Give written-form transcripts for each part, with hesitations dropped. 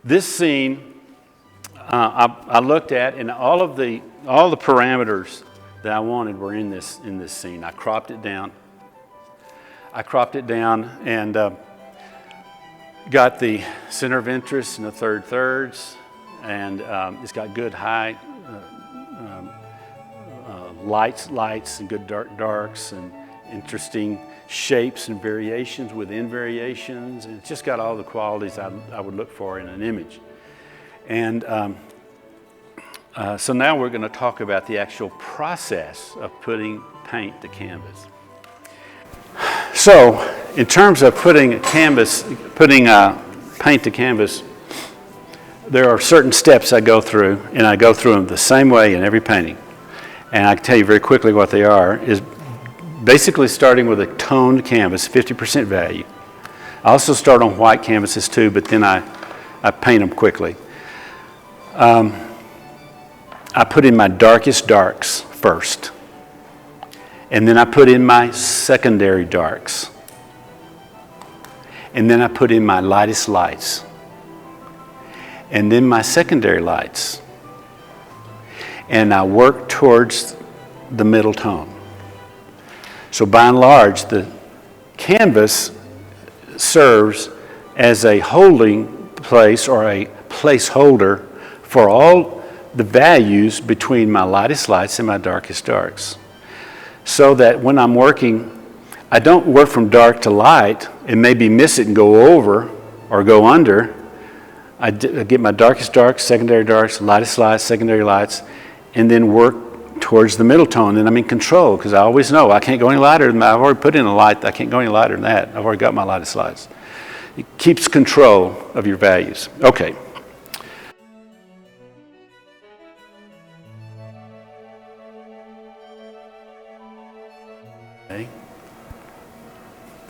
This scene, I looked at, and all the parameters that I wanted were in this scene. I cropped it down. And got the center of interest and the third thirds, and it's got good high lights and good darks and interesting shapes and variations within variations, and it's just got all the qualities I would look for in an image. And so now we're going to talk about the actual process of putting paint to canvas. So in terms of putting paint to canvas, there are certain steps I go through, and I go through them the same way in every painting. And I can tell you very quickly what they are, is basically starting with a toned canvas, 50% value. I also start on white canvases too, but then I paint them quickly. I put in my darkest darks first. And then I put in my secondary darks. And then I put in my lightest lights. And then my secondary lights. And I work towards the middle tone. So by and large, the canvas serves as a holding place or a placeholder for all the values between my lightest lights and my darkest darks. So that when I'm working, I don't work from dark to light and maybe miss it and go over or go under. I get my darkest darks, secondary darks, lightest lights, secondary lights, and then work towards the middle tone. And I'm in control because I always know I can't go any lighter than that. I've already put in a light. I can't go any lighter than that. I've already got my lightest lights. It keeps control of your values. Okay.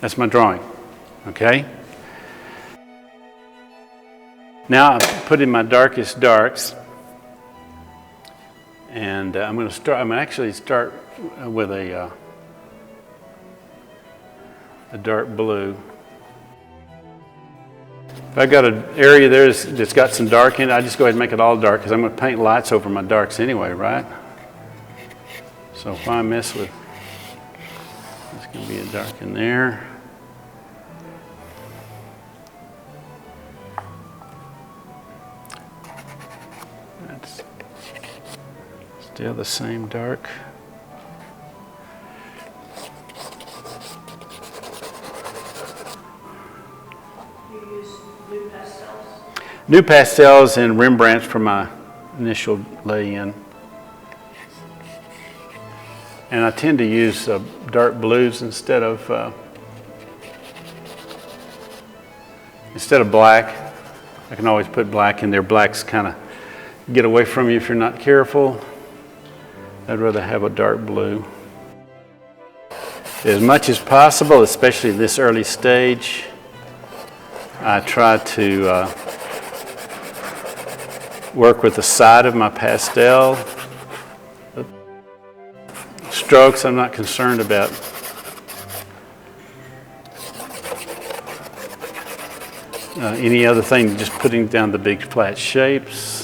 That's my drawing, okay? Now I put in my darkest darks, and I'm going to actually start with a dark blue. If I've got an area there that's got some dark in it, I just go ahead and make it all dark because I'm going to paint lights over my darks anyway, right? So if I mess with, there's going to be a dark in there. That's still the same dark. You use new pastels? New pastels and Rembrandts for my initial lay-in. And I tend to use dark blues instead of black. I can always put black in there. Blacks kind of get away from you if you're not careful. I'd rather have a dark blue. As much as possible, especially this early stage, I try to work with the side of my pastel. Strokes I'm not concerned about. Any other thing, just putting down the big flat shapes.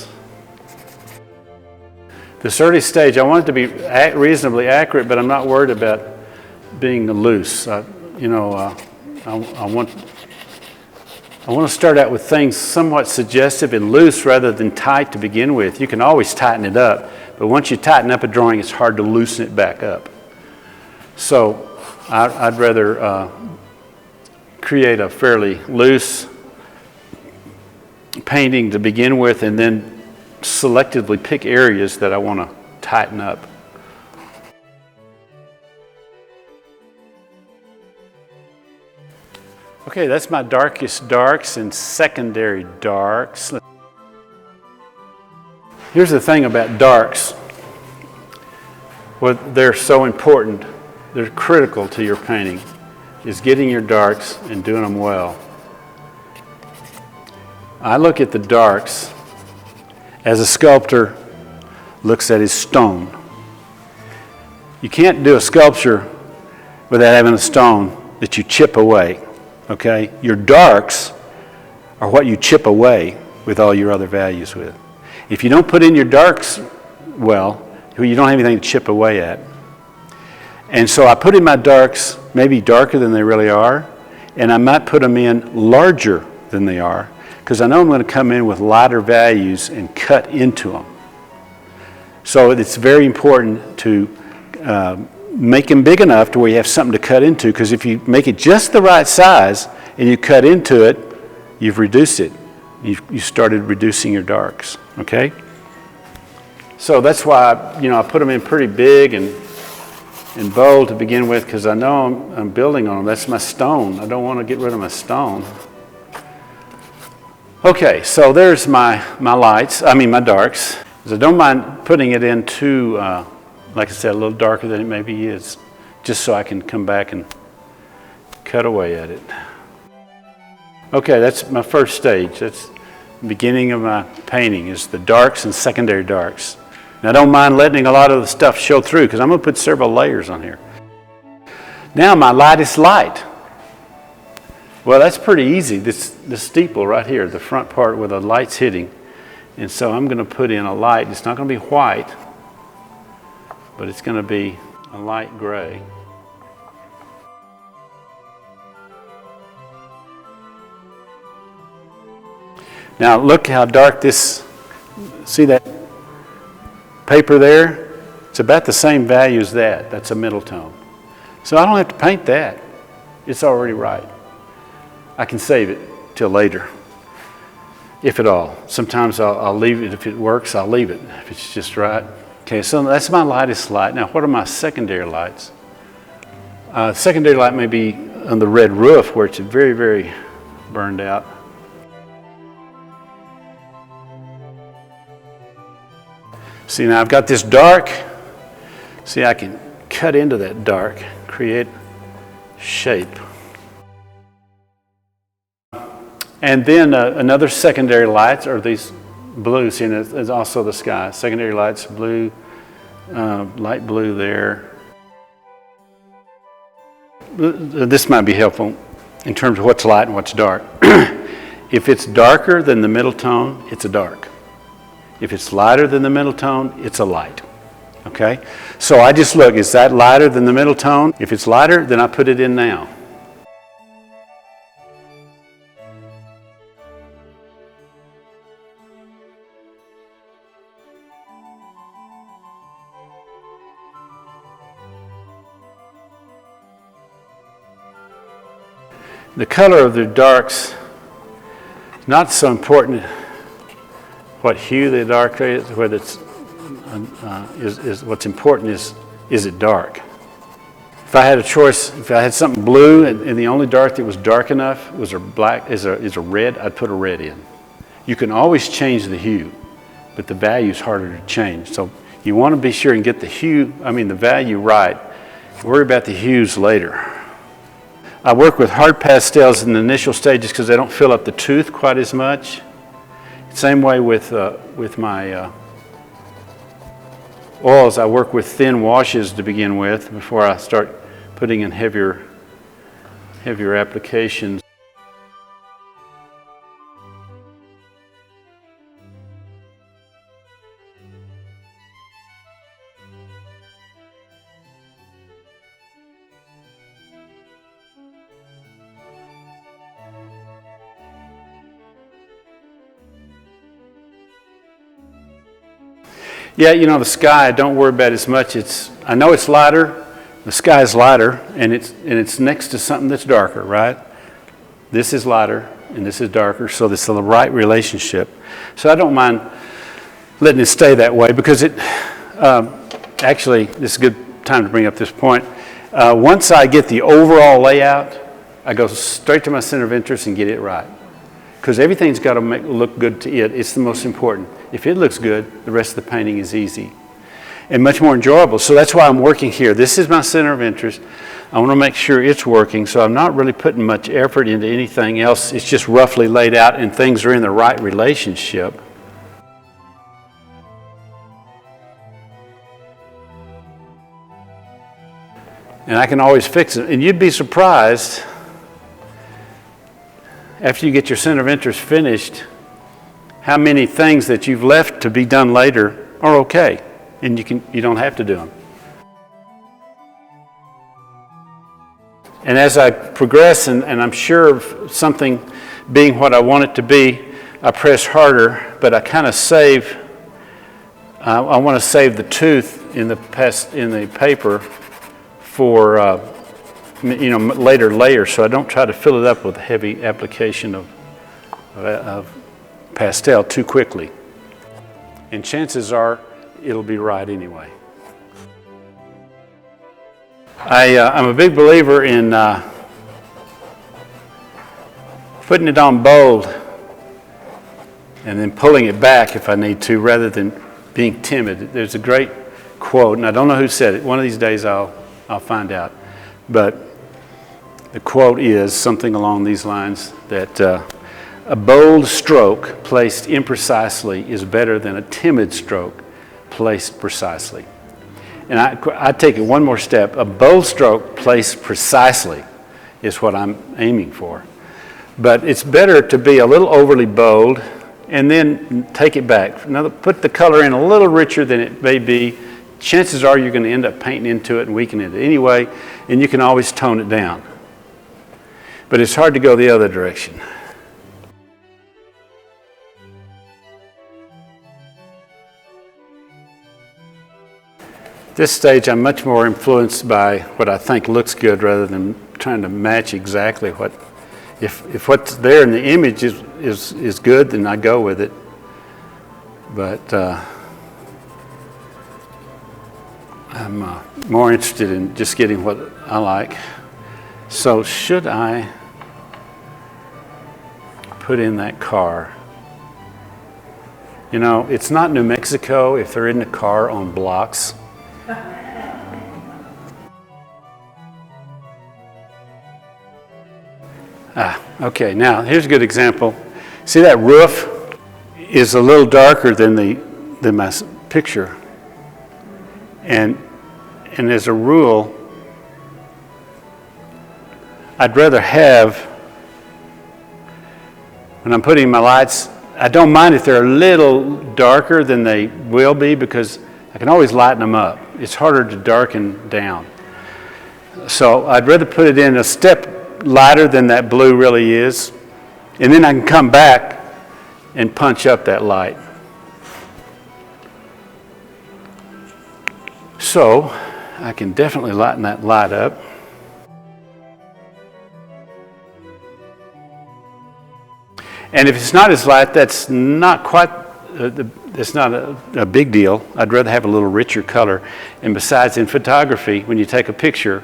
This early stage, I want it to be reasonably accurate, but I'm not worried about being loose. I want to start out with things somewhat suggestive and loose rather than tight to begin with. You can always tighten it up. But once you tighten up a drawing, it's hard to loosen it back up. So I'd rather create a fairly loose painting to begin with and then selectively pick areas that I want to tighten up. Okay, that's my darkest darks and secondary darks. Here's the thing about darks. They're so important, they're critical to your painting, is getting your darks and doing them well. I look at the darks as a sculptor looks at his stone. You can't do a sculpture without having a stone that you chip away, okay? Your darks are what you chip away with all your other values with. If you don't put in your darks well, you don't have anything to chip away at. And so I put in my darks maybe darker than they really are, and I might put them in larger than they are, because I know I'm going to come in with lighter values and cut into them. So it's very important to make them big enough to where you have something to cut into, because if you make it just the right size and you cut into it, you've reduced it. You started reducing your darks, okay? So that's why I put them in pretty big and bold to begin with, because I know I'm building on them. That's my stone. I don't want to get rid of my stone. Okay, so there's my darks. So I don't mind putting it in too, like I said, a little darker than it maybe is, just so I can come back and cut away at it. Okay, that's my first stage. That's the beginning of my painting, is the darks and secondary darks. And I don't mind letting a lot of the stuff show through, because I'm going to put several layers on here. Now my lightest light. Well, that's pretty easy. This steeple right here, the front part where the light's hitting. And so I'm going to put in a light. It's not going to be white, but it's going to be a light gray. Now look how dark this, see that paper there? It's about the same value as that. That's a middle tone. So I don't have to paint that. It's already right. I can save it till later, if at all. Sometimes I'll leave it. If it works, I'll leave it, if it's just right. Okay, so that's my lightest light. Now what are my secondary lights? Secondary light may be on the red roof where it's very, very burned out. See, now I've got this dark. See, I can cut into that dark, create shape. And then another secondary lights are these blues. See, and there's also the sky. Secondary lights, blue, light blue there. This might be helpful in terms of what's light and what's dark. If it's darker than the middle tone, it's a dark. If it's lighter than the middle tone, it's a light. Okay? So I just look, is that lighter than the middle tone? If it's lighter, then I put it in now. The color of the darks, not so important what hue the dark is, whether it's what's important is it dark. If I had a choice, if I had something blue and the only dark that was dark enough was a black, is a red, I'd put a red in. You can always change the hue, but the value is harder to change. So you want to be sure and get the value right. Worry about the hues later. I work with hard pastels in the initial stages because they don't fill up the tooth quite as much. Same way with my oils. I work with thin washes to begin with before I start putting in heavier applications. Yeah, the sky, don't worry about it as much. I know it's lighter, the sky is lighter, and it's next to something that's darker, right? This is lighter, and this is darker, so this is the right relationship. So I don't mind letting it stay that way, because actually, this is a good time to bring up this point. Once I get the overall layout, I go straight to my center of interest and get it right. Because everything's got to look good to it. It's the most important. If it looks good, the rest of the painting is easy and much more enjoyable. So that's why I'm working here. This is my center of interest. I want to make sure it's working, so I'm not really putting much effort into anything else. It's just roughly laid out and things are in the right relationship. And I can always fix it. And you'd be surprised, after you get your center of interest finished, how many things that you've left to be done later are okay, and you don't have to do them. And as I progress, and I'm sure of something being what I want it to be, I press harder, but I kind of save. I want to save the tooth in the paper for later layers, so I don't try to fill it up with a heavy application of pastel too quickly. And chances are it'll be right anyway. I'm a big believer in putting it on bold and then pulling it back if I need to, rather than being timid. There's a great quote, and I don't know who said it. One of these days I'll find out. But the quote is something along these lines that a bold stroke placed imprecisely is better than a timid stroke placed precisely. And I take it one more step. A bold stroke placed precisely is what I'm aiming for. But it's better to be a little overly bold and then take it back. Put the color in a little richer than it may be. Chances are you're going to end up painting into it and weakening it anyway, and you can always tone it down. But it's hard to go the other direction. At this stage, I'm much more influenced by what I think looks good rather than trying to match exactly what. If what's there in the image is good, then I go with it. But I'm more interested in just getting what I like. So should I put in that car? You know, it's not New Mexico if they're in the car on blocks. Okay, now here's a good example. See, that roof is a little darker than my picture. And as a rule, I'd rather have, when I'm putting my lights, I don't mind if they're a little darker than they will be, because I can always lighten them up. It's harder to darken down. So I'd rather put it in a step lighter than that blue really is, and then I can come back and punch up that light. So I can definitely lighten that light up. And if it's not as light, that's not quite, it's not a big deal. I'd rather have a little richer color. And besides, in photography, when you take a picture,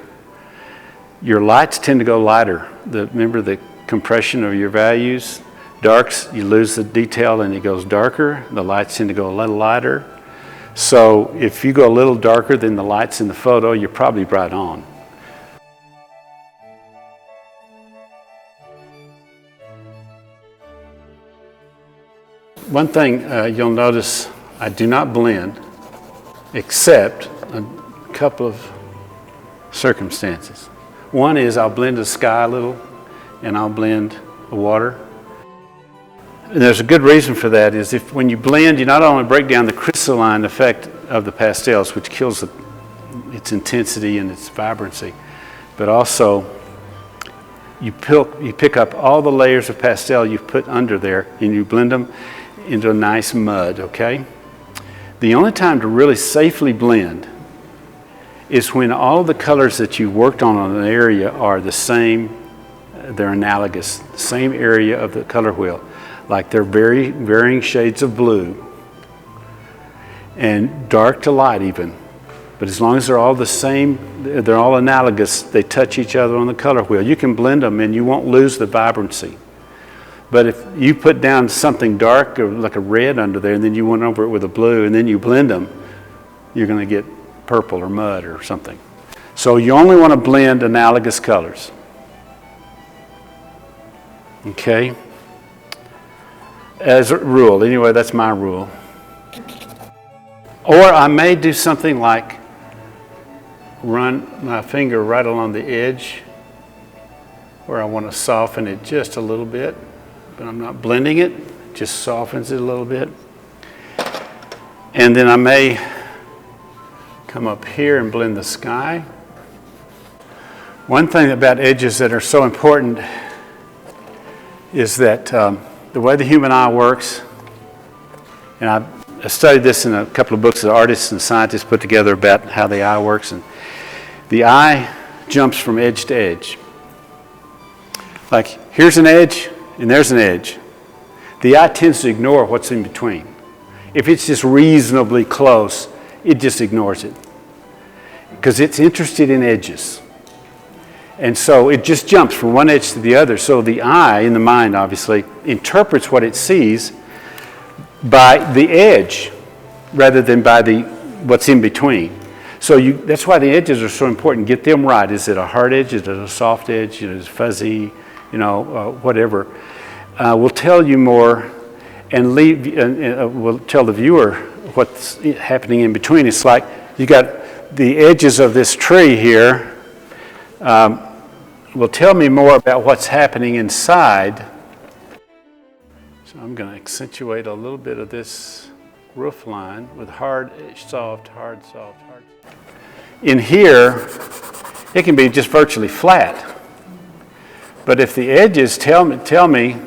your lights tend to go lighter. Remember the compression of your values? Darks, you lose the detail and it goes darker. The lights tend to go a little lighter. So if you go a little darker than the lights in the photo, you're probably right on. One thing you'll notice, I do not blend, except a couple of circumstances. One is I'll blend the sky a little, and I'll blend the water. And there's a good reason for that, is when you blend, you not only break down the crystalline effect of the pastels, which kills its intensity and its vibrancy, but also you pick up all the layers of pastel you've put under there, and you blend them into a nice mud, okay? The only time to really safely blend is when all the colors that you worked on an area are the same, they're analogous, the same area of the color wheel. Like they're very varying shades of blue and dark to light even. But as long as they're all the same, they're all analogous, they touch each other on the color wheel, you can blend them and you won't lose the vibrancy. But if you put down something dark, or like a red under there, and then you went over it with a blue, and then you blend them, you're going to get purple or mud or something. So you only want to blend analogous colors. Okay? As a rule. Anyway, that's my rule. Or I may do something like run my finger right along the edge where I want to soften it just a little bit, but I'm not blending it. just softens it a little bit. And then I may come up here and blend the sky. One thing about edges that are so important is that the way the human eye works, and I studied this in a couple of books that artists and scientists put together about how the eye works, and the eye jumps from edge to edge. Like here's an edge and there's an edge. The eye tends to ignore what's in between. If it's just reasonably close, it just ignores it because it's interested in edges. And so it just jumps from one edge to the other. So the eye, in the mind obviously, interprets what it sees by the edge rather than by what's in between. So that's why the edges are so important. Get them right. Is it a hard edge? Is it a soft edge? Is it fuzzy? Whatever. We'll tell you more and we'll tell the viewer what's happening in between. It's like you got the edges of this tree here. Will tell me more about what's happening inside. So I'm going to accentuate a little bit of this roof line with hard, soft, hard, soft, hard. In here, it can be just virtually flat. But if the edges tell me,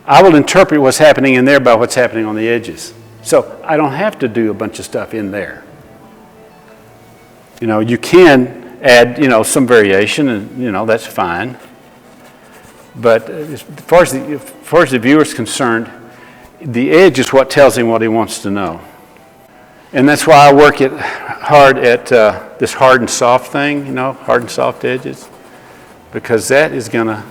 I will interpret what's happening in there by what's happening on the edges. So I don't have to do a bunch of stuff in there. You can add, some variation, and, that's fine. But as far as the viewer's concerned, the edge is what tells him what he wants to know. And that's why I work hard at this hard and soft thing, hard and soft edges, because that is going to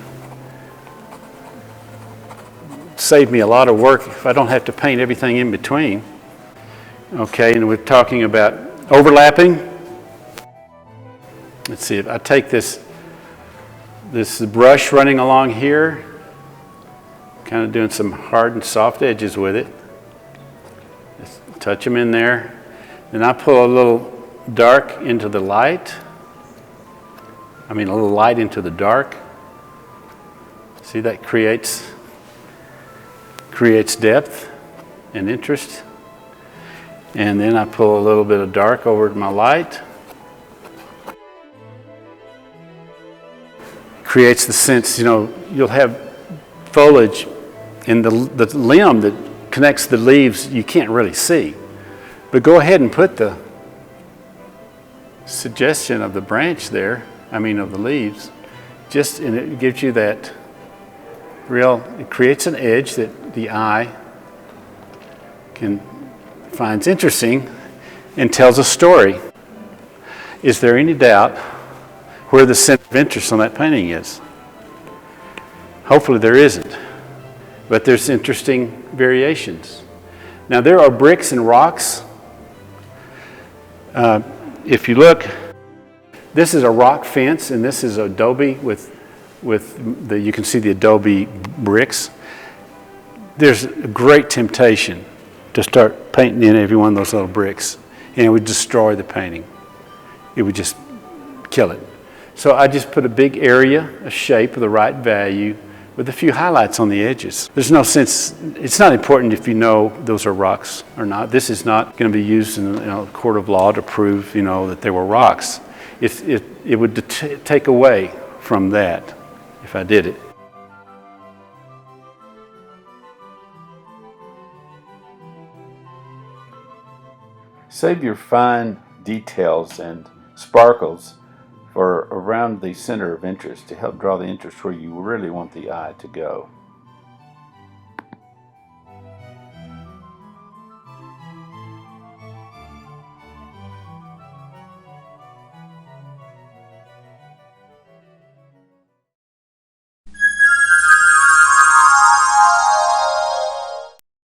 save me a lot of work if I don't have to paint everything in between. Okay, and we're talking about overlapping. Let's see, if I take this brush running along here, kind of doing some hard and soft edges with it. Just touch them in there. Then I pull a little dark into the light. A little light into the dark. See, that creates depth and interest. And then I pull a little bit of dark over to my light. Creates the sense, you'll have foliage and the limb that connects the leaves you can't really see. But go ahead and put the suggestion of the branch there, of the leaves, and it gives you that it creates an edge that the eye finds interesting and tells a story. Is there any doubt where the center of interest on that painting is? Hopefully there isn't, but there's interesting variations. Now there are bricks and rocks. If you look, this is a rock fence and this is adobe you can see the adobe bricks. There's a great temptation to start painting in every one of those little bricks, and it would destroy the painting. It would just kill it. So I just put a big area, a shape of the right value with a few highlights on the edges. There's no sense, it's not important if you know those are rocks or not. This is not going to be used in a court of law to prove, that they were rocks. It would take away from that if I did it. Save your fine details and sparkles for around the center of interest to help draw the interest where you really want the eye to go.